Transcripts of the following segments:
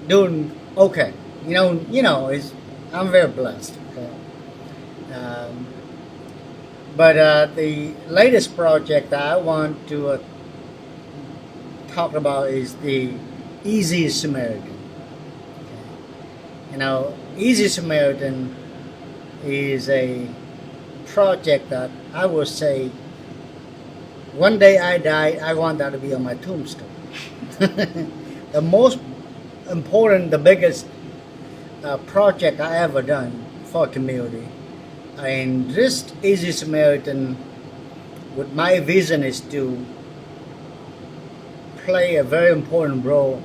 doing okay. It's, I'm very blessed. Okay? Um, but the latest project that I want to talk about is the Easy Samaritan. Easy Samaritan is a project that I would say one day I die, I want that to be on my tombstone. The most important, the biggest project I ever done for a community. And this Easy Samaritan, with my vision, is to play a very important role,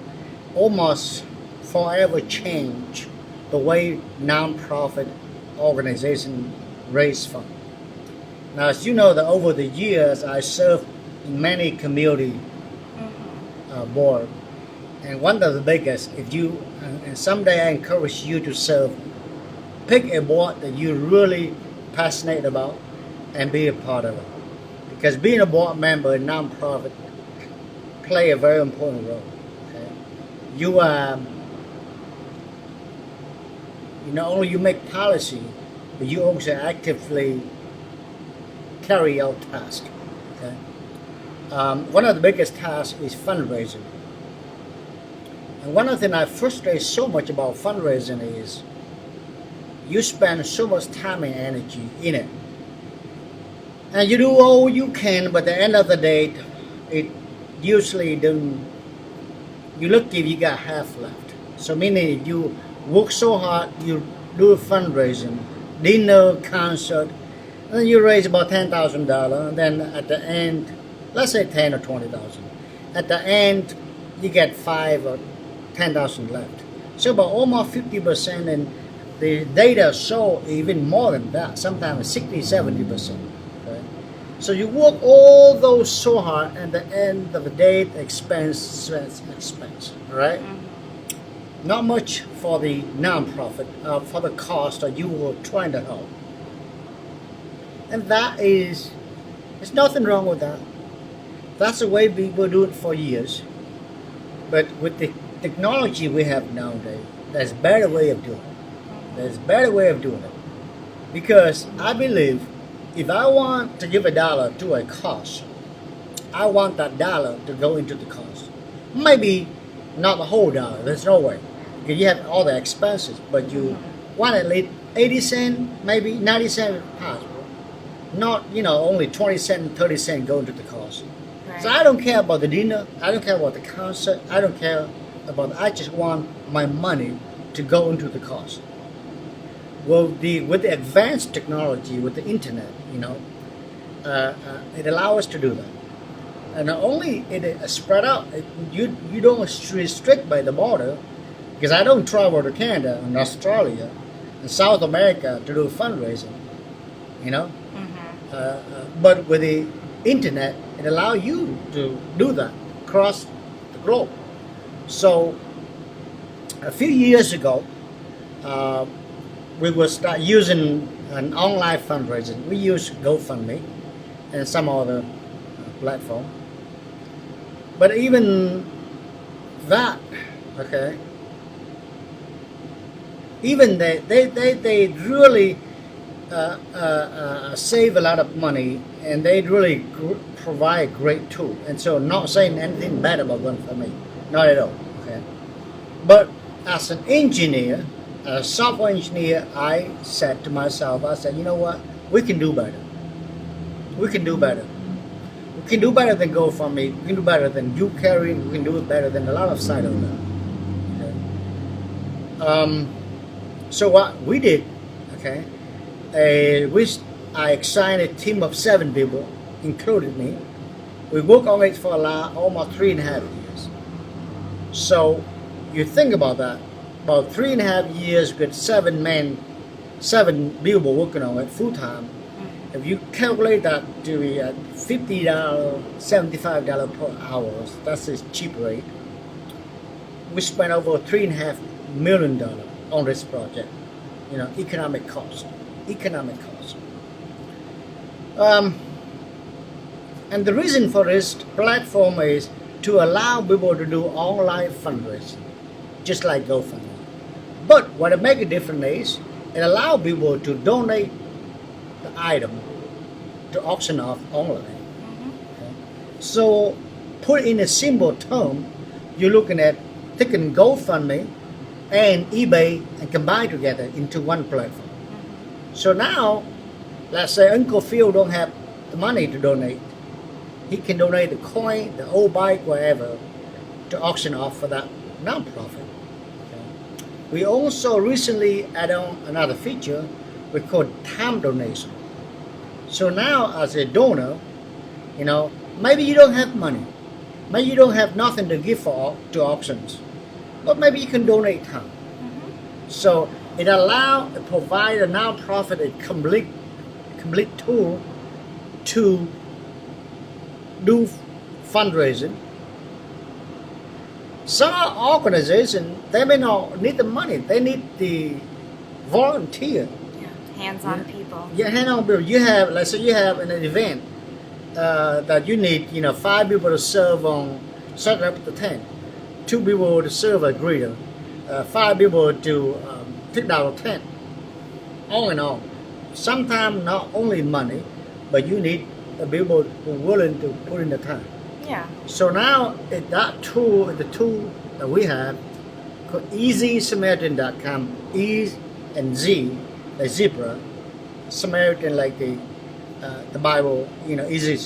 almost forever change the way nonprofit organizations raise funds. Now, as you know, that over the years, I served in many community board, and one of the biggest, if you, and someday I encourage you to serve, pick a board that you're really passionate about and be a part of it. Because being a board member in nonprofit play a very important role. Okay? You not only you make policy, but you also actively carry out tasks. Okay? One of the biggest tasks is fundraising. And one of the things I frustrate so much about fundraising is you spend so much time and energy in it. And you do all you can, but at the end of the day, it usually doesn't, you look if you got half left. So meaning you work so hard, you do fundraising, dinner, concert, and then you raise about $10,000, and then at the end, let's say 10 or 20,000. At the end, you get 5 or 10,000 left. So about almost 50%, and the data show even more than that, sometimes 60, 70%. Okay? So you work all those so hard, and at the end of the day, expense, right? Not much for the nonprofit, for the cost that you were trying to help. And there's nothing wrong with that. That's the way people do it for years. But with the technology we have nowadays, there's a better way of doing it. There's a better way of doing it. Because I believe if I want to give $1 to a cause, I want that dollar to go into the cause. Maybe not the whole dollar, there's no way. Because you have all the expenses, but you want at least 80 cents, maybe 90 cents if possible. Not, only 20 cents, 30 cents go into the cause. Right. So I don't care about the dinner, I don't care about the concert, I don't care about, I just want my money to go into the cause. Well, with the advanced technology, with the internet, it allows us to do that. And not only it spread out, you don't restrict by the border, because I don't travel to Canada and Australia and South America to do fundraising, but with the internet, it allows you to do that across the globe. So a few years ago, we will start using an online fundraising. We use GoFundMe and some other platform. But even that, okay, even they really save a lot of money, and they really provide great tool. And so, not saying anything bad about GoFundMe, not at all. Okay, but as an engineer, as a software engineer, I said to myself, I said, you know what, we can do better. We can do better. We can do better than GoFundMe. We can do better than YouCarry. We can do it better than a lot of sites on that. Okay. So what we did, okay, I assigned a team of 7 people, including me. We worked on it for almost 3.5 years. So you think about that, about 3.5 years with 7 people working on it full time. If you calculate that to be at $50, $75 per hour, that's a cheap rate. We spent over $3.5 million on this project. Economic cost. And the reason for this platform is to allow people to do online fundraising. just like GoFundMe. But what it make a difference is it allow people to donate the item to auction off online. Okay? So put in a simple term, you're looking at taking GoFundMe and eBay and combine together into one platform. So now, let's say Uncle Phil don't have the money to donate. He can donate the coin, the old bike, whatever, to auction off for that nonprofit. Okay. We also recently added on another feature we call time donation. So now as a donor, maybe you don't have money. Maybe you don't have nothing to give to auctions. But maybe you can donate time. So it provide a nonprofit a complete tool to do fundraising. Some organizations, they may not need the money, they need the volunteer. Hands-on people. Yeah, hands-on people. Let's say you have an event that you need, 5 people to set up the tent, 2 people to serve a greeter, 5 people to take down the tent, on and on. Sometimes not only money, but you need the people who are willing to put in the time. Yeah. So now the tool that we have called EasySamaritan.com, E and Z, like zebra, Samaritan like the Bible, easy,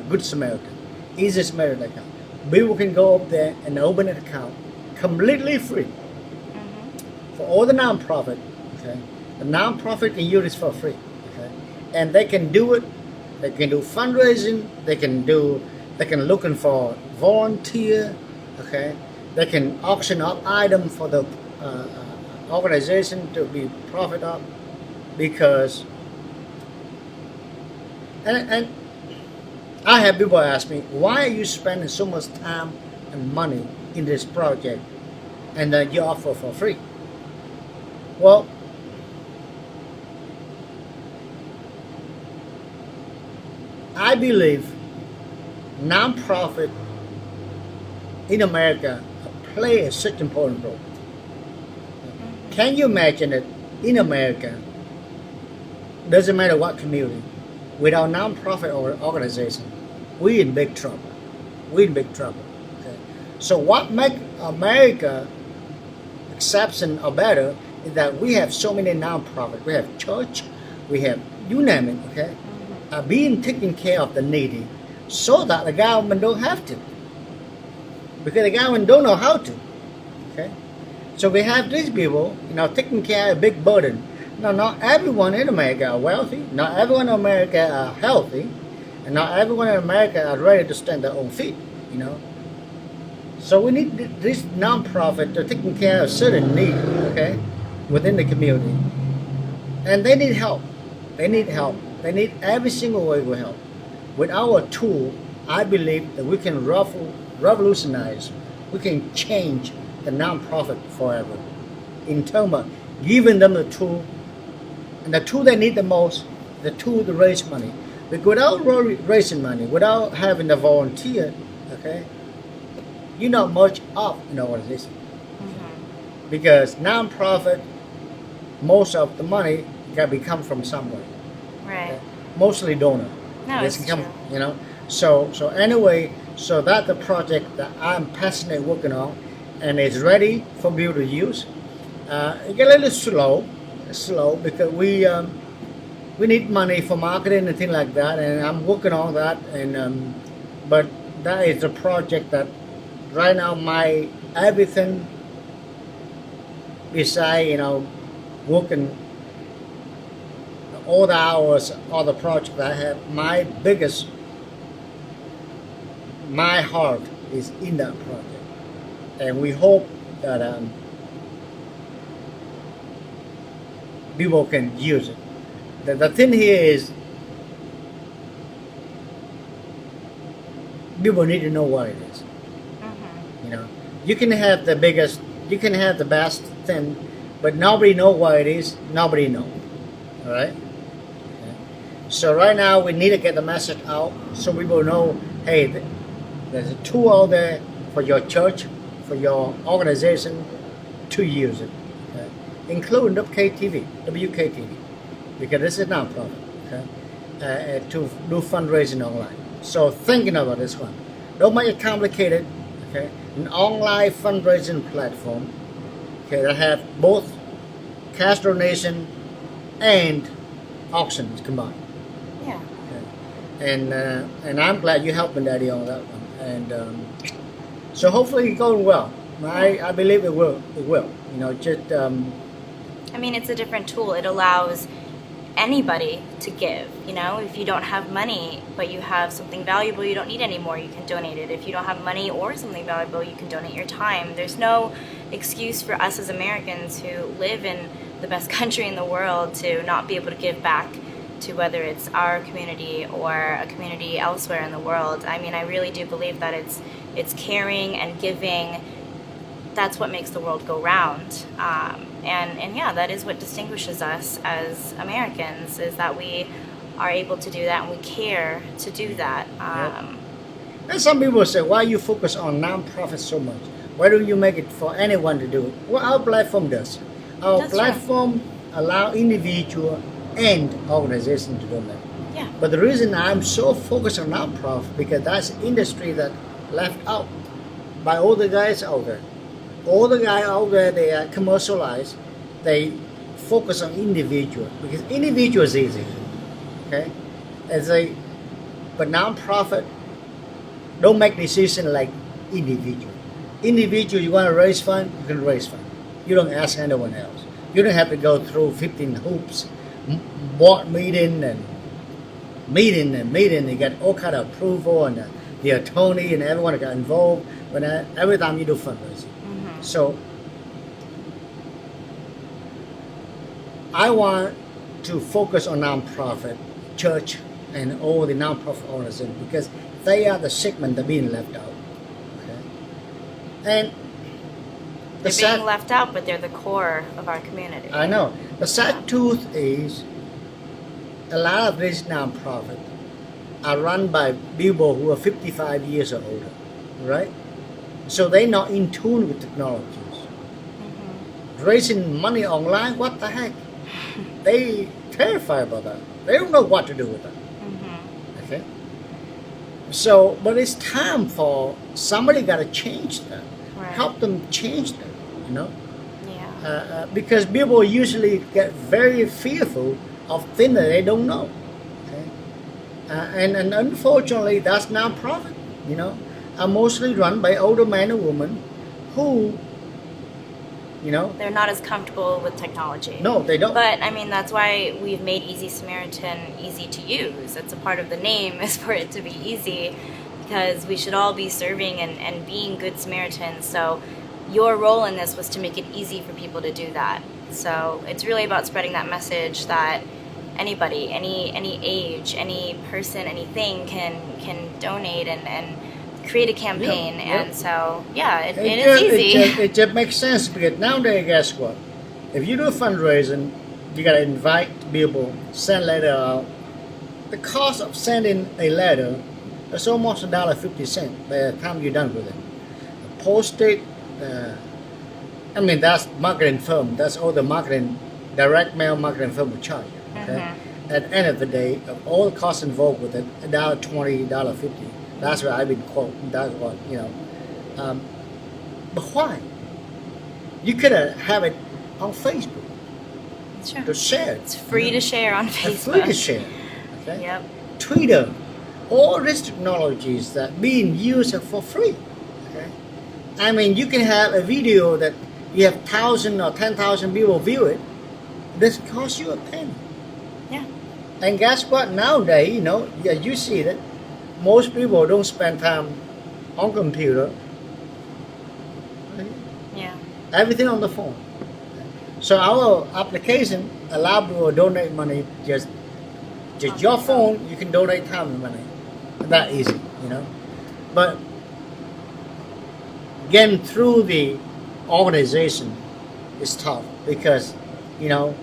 Good Samaritan, EasySamaritan.com. People can go up there and open an account completely free for all the nonprofit. Okay, the nonprofit can use this for free. Okay, and they can do it. They can do fundraising. They can looking for volunteer. Okay, they can auction off items for the organization to be profit up, because and I have people ask me, why are you spending so much time and money in this project and then you offer for free? Well, I believe nonprofit in America play such an important role. Can you imagine that in America, doesn't matter what community, without nonprofit organization, we in big trouble. We in big trouble. Okay? So what makes America exception or better is that we have so many nonprofit. We have church, we have you name it. Okay, being taking care of the needy, so that the government don't have to, because the government don't know how to. Okay, so we have these people, taking care of a big burden. Now, not everyone in America are wealthy. Not everyone in America are healthy, and not everyone in America are ready to stand their own feet. So we need this nonprofit to taking care of certain needs, okay, within the community, and they need help. They need help. They need every single way we help. With our tool, I believe that we can revolutionize. We can change the nonprofit forever, in terms of giving them the tool, and the tool they need the most, the tool to raise money. But without raising money, without having the volunteer, okay, you're not much of an organization. Because nonprofit, most of the money got to come from somewhere. Right. Okay? Mostly donor. No, it's true. So anyway, so that's the project that I'm passionate working on, and it's ready for people to use. It get a little slow because we need money for marketing and things like that, and I'm working on that. And but that is a project that right now my everything beside working all the hours, all the projects I have, my heart is in that project, and we hope that people can use it. The thing here is people need to know what it is. You can have the biggest, you can have the best thing, but nobody know what it is. Nobody know. All right. Okay. So right now we need to get the message out so people know, hey, there's a tool out there for your church, for your organization, to use it, okay? Including WKTV, because this is nonprofit, okay? To do fundraising online. So thinking about this one, don't make it complicated, okay? An online fundraising platform, okay, that have both cash donation and auctions combined. Yeah. Okay. And I'm glad you helped me, Daddy, on that one. And so hopefully it's going well. I believe it will. It will. You know, just I mean, it's a different tool. It allows anybody to give. You know, if you don't have money but you have something valuable you don't need anymore, you can donate it. If you don't have money or something valuable, you can donate your time. There's no excuse for us as Americans who live in the best country in the world to not be able to give back to whether it's our community or a community elsewhere in the world. I mean, I really do believe that it's caring and giving. That's what makes the world go round. And yeah, that is what distinguishes us as Americans, is that we are able to do that and we care to do that. and some people say, why you focus on nonprofit so much? Why don't you make it for anyone to do it? Well, our platform does. Our That's platform allow individual and organization to donate. Yeah. But the reason I'm so focused on nonprofit because that's industry that left out by all the guys out there. All the guys out there, they are commercialized. They focus on individual because individual is easy. Okay, but nonprofit don't make decision like individual. Individual, you want to raise fund, you can raise fund. You don't ask anyone else. You don't have to go through 15 hoops, board meeting and meeting. You get all kind of approval and the attorney and everyone got involved. Every time you do fundraising. So I want to focus on nonprofit, church, and all the nonprofit organizations because they are the segment that are being left out. Okay, and They're being left out, but they're the core of our community. I know. The sad truth is, a lot of these nonprofits are run by people who are 55 years or older, right? So they're not in tune with technologies. Raising money online, what the heck? They terrified about that. They don't know what to do with that. Okay. So, but it's time for somebody got to change that. Right. Help them change that. You know. Yeah. Because people usually get very fearful of things that they don't know. Okay. And unfortunately, that's nonprofit. You know, are mostly run by older men and women who, you know, They're not as comfortable with technology. no, they don't. But I mean, that's why we've made Easy Samaritan easy to use. It's a part of the name is for it to be easy, because we should all be serving and being good Samaritans. So your role in this was to make it easy for people to do that. So it's really about spreading that message that anybody, any age, any person, anything can donate and create a campaign. Yeah. And so, yeah, it It is easy. it just makes sense because nowadays, guess what? If you do fundraising, you gotta invite people, send letter out. The cost of sending a letter is almost $1.50 by the time you're done with it. Postage, I mean that's marketing firm. That's all the marketing, direct mail marketing firm will charge you. Okay? At the end of the day, of all the costs involved with it, $1.20, $1.50. That's what I've been quoting. That's what, you know. But why? You could have it on Facebook Sure. to share it. It's free to share on It's Facebook. free to share. Okay? Yep. Twitter, all these technologies that being used for free. Okay? I mean, you can have a video that you have 1,000 or 10,000 people view it. This costs you a penny. Yeah. And guess what? Nowadays, you know, yeah, you see that most people don't spend time on computer. Yeah. Everything on the phone. So our application allow people to donate money just your phone. You can donate time and money. That easy, you know. But getting through the organization is tough because, you know,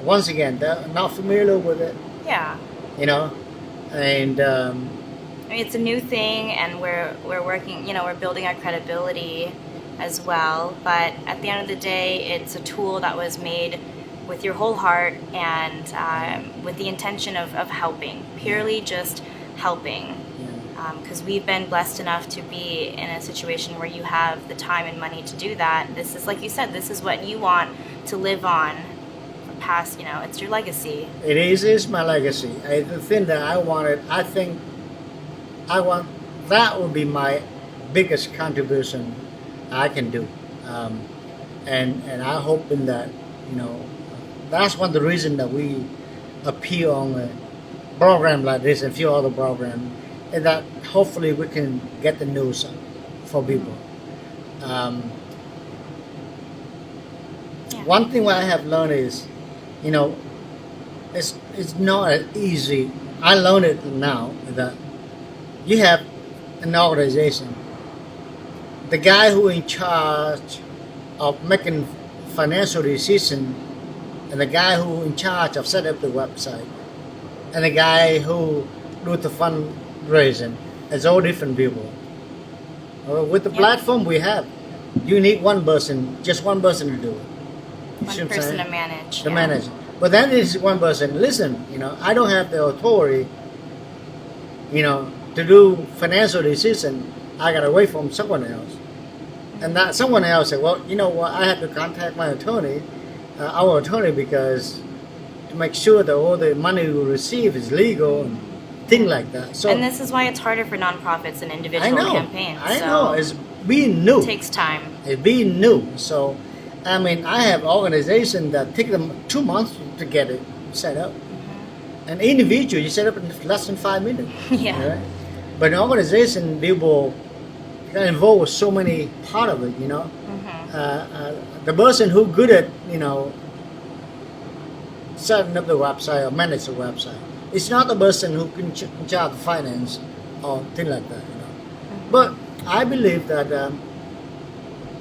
once again they're not familiar with it, Yeah. you know, and I mean, it's a new thing, and we're working. You know, we're building our credibility, as well. But at the end of the day, it's a tool that was made with your whole heart and with the intention of helping, purely just helping. Because we've been blessed enough to be in a situation where you have the time and money to do that. This is, like you said, this is what you want to live on past, it's your legacy. It is my legacy. The thing that I wanted, I want that would be my biggest contribution I can do. And I hope in that, that's one of the reasons that we appear on a program like this and a few other programs, and that hopefully we can get the news for people. One thing I have learned is, it's not as easy. I learned it now that you have an organization. The guy who in charge of making financial decisions, and the guy who in charge of setting up the website, and the guy who do the fundraising, it's all different people. With the platform we have, you need just one person to do it. One person to manage. To manage. But then is one person, listen, I don't have the authority, to do financial decision. I got to wait from someone else. And that someone else said, well, you know what, I have to contact my attorney, our attorney, because to make sure that all the money we receive is legal and things like that. So, and this is why it's harder for nonprofits and individual campaigns. I know. It's being new. It takes time. It's being new. So, I have organizations that take them 2 months to get it set up. An individual, you set up in less than 5 minutes. Yeah. Right? But an organization, people get involved with so many part of it, the person who good at, setting up the website or manage the website. It's not the person who can charge finance or things like that, But I believe that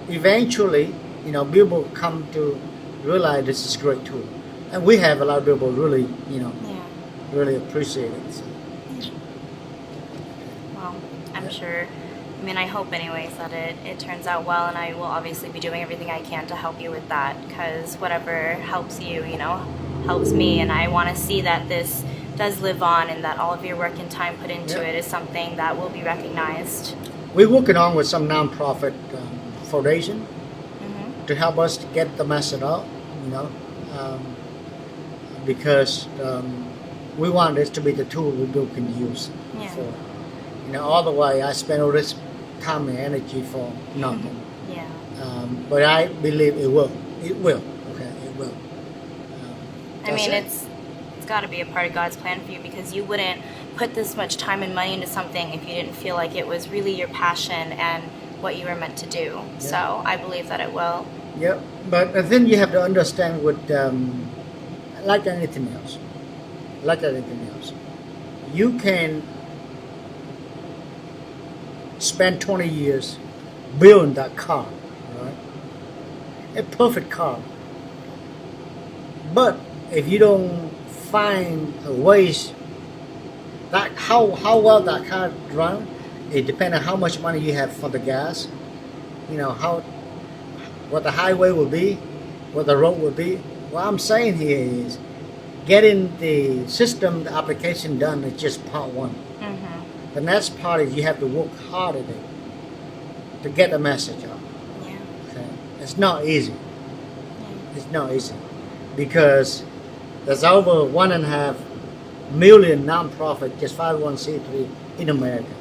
eventually, people come to realize this is a great tool. And we have a lot of people really, really appreciate it. So. Well, I'm sure. I hope anyways that it turns out well, and I will obviously be doing everything I can to help you with that, because whatever helps you, helps me, and I want to see that this does live on and that all of your work and time put into it is something that will be recognized. We're working on with some nonprofit foundation to help us to get the message out, because we want this to be the tool we people can use for. Otherwise I spend all this time and energy for nothing. But I believe it will. It will. Okay, it will. It's got to be a part of God's plan for you, because you wouldn't put this much time and money into something if you didn't feel like it was really your passion and what you were meant to do. Yeah. So I believe that it will. Yeah, but then you have to understand with like anything else, you can spend 20 years building that car, right? A perfect car. But if you don't find a ways that how well that car run, it depends on how much money you have for the gas, what the highway will be, what the road will be. What I'm saying here is getting the system, the application done is just part one. The next part is you have to work hard at it to get the message out. Yeah. Okay? It's not easy. It's not easy because there's over 1.5 million nonprofit, just 501c3 in America.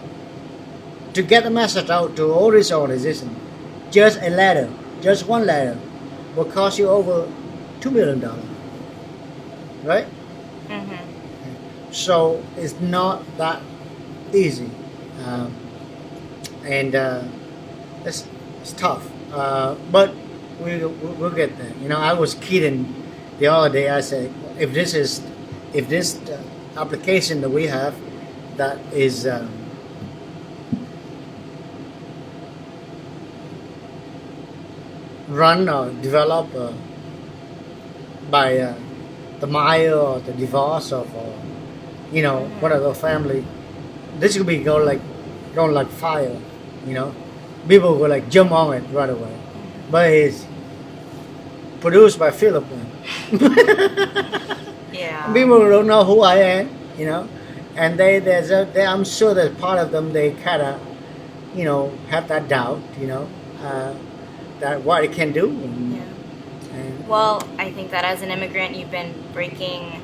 To get the message out to all these organizations, just a letter, just one letter, will cost you over $2 million. Right? So it's not that easy, and it's tough, but we'll get there. I was kidding the other day. I said, if this application that we have that is run or developed by the Maya or the divorce of one of the family, this could be going like fire, people will like jump on it right away. But it's produced by Phillip. Yeah. People don't know who I am, you know, and I'm sure that part of them they kind of, you know, have that doubt, you know, that what it can do. Yeah. And Well, I think that as an immigrant, you've been breaking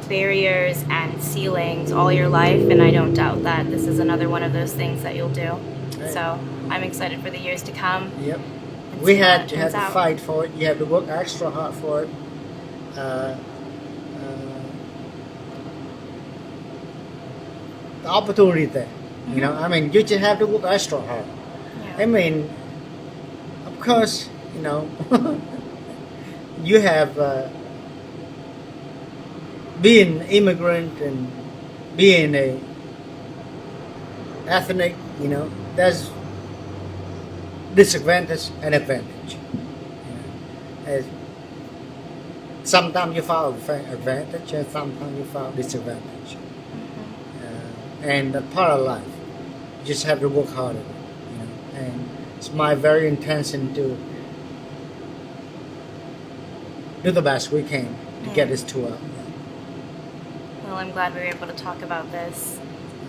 barriers and ceilings all your life, and I don't doubt that this is another one of those things that you'll do. Right. So I'm excited for the years to come. Yep. and We see how had it to turns out. fight for it. You have to work extra hard for it. The opportunity there. You know, I mean, you just have to work extra hard. Yeah. I mean, of course, you know, you have being immigrant and being a ethnic, you know, there's disadvantage and advantage. You know, sometimes you found advantage and sometimes you found disadvantage. And a part of life, you just have to work harder. You know, and it's my very intention to do the best we can to get this tour out. Well, I'm glad we were able to talk about this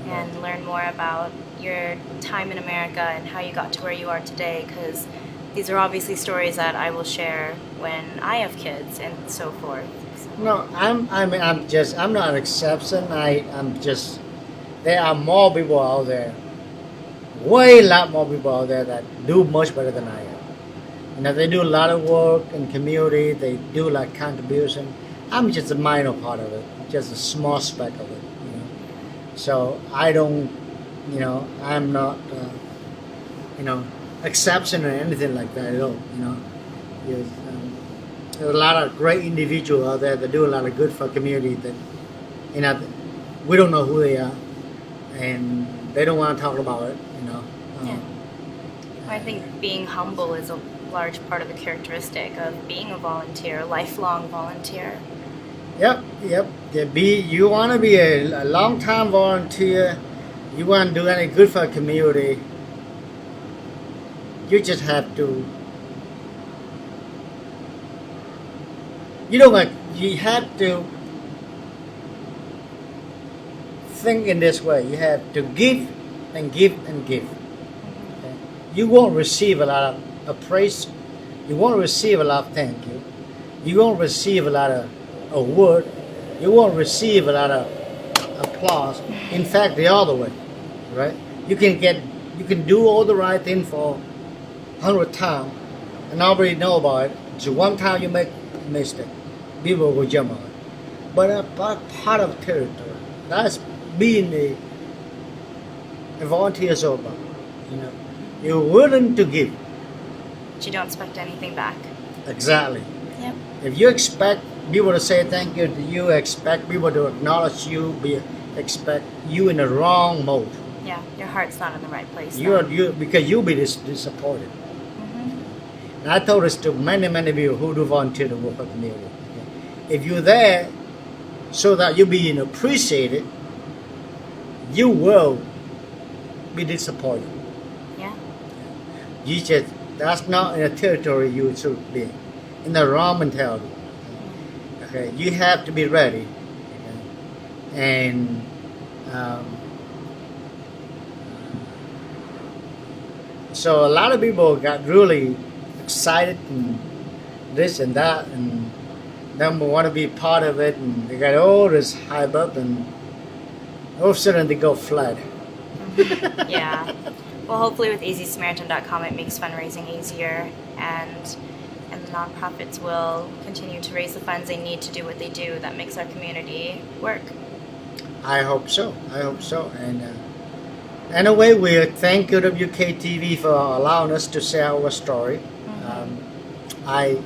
and learn more about your time in America and how you got to where you are today, because these are obviously stories that I will share when I have kids and so forth. So. No, I'm not an exception. There are more people out there, way a lot more people out there that do much better than I am. You know, they do a lot of work in community. They do like contribution. I'm just a minor part of it, just a small speck of it. You know, so I don't, you know, I'm not, you know, exception or anything like that at all. You know, there's a lot of great individuals out there that do a lot of good for community. That, you know, we don't know who they are, and they don't want to talk about it. You know. Yeah. I think being humble is a large part of the characteristic of being a volunteer, a lifelong volunteer. Yep. You want to be a long-time volunteer. You want to do any good for a community. You just have to. You have to think in this way. You have to give and give and give. Okay? You won't receive a lot of praise. You won't receive a lot of thank you. You won't receive a lot of award. You won't receive a lot of applause. In fact, the other way, right? You can do all the right thing for 100 times, and nobody know about it. So one time you make a mistake, people will jump on it. But a part of territory, that's being a volunteer is all about. You know, you're willing to give. But you don't expect anything back. Exactly. Yep. If you expect people to say thank you to you, expect people to acknowledge you, expect you in the wrong mode. Yeah, your heart's not in the right place. Because you'll be disappointed. Mm-hmm. And I told this to many people who do volunteer to work for the community. Okay? If you're there so that you're being appreciated, you will be disappointed. Yeah. That's not in a territory you should be. In the wrong mentality. Okay, you have to be ready. Okay? And so a lot of people got really excited and this and that, and then want to be part of it, and they got all this hype up, and all of a sudden they go flat. Yeah. Well, hopefully with EasySamaritan.com it makes fundraising easier, and the nonprofits will continue to raise the funds they need to do what they do that makes our community work. I hope so. And anyway, we thank you WKTV for allowing us to share our story. Mm-hmm.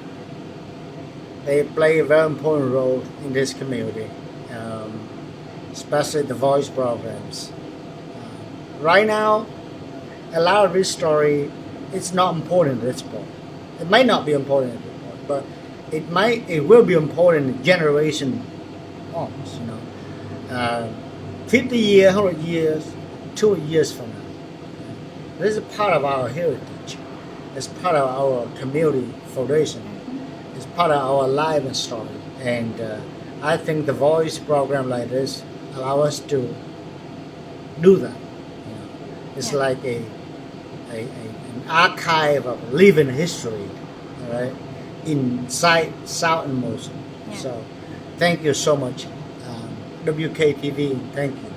They play a very important role in this community, especially the voice programs. Right now, a lot of this story is not important at this point. It might not be important at this point, but it will be important in generation on, 50 years, 100 years, 2 years from now. This is part of our heritage. It's part of our community foundation. It's part of our life and story. And I think the voice program like this allow us to do that. It's Yeah. like an archive of living history, all right, in sight, sound, and motion. Yeah. So, thank you so much, WKTV. Thank you.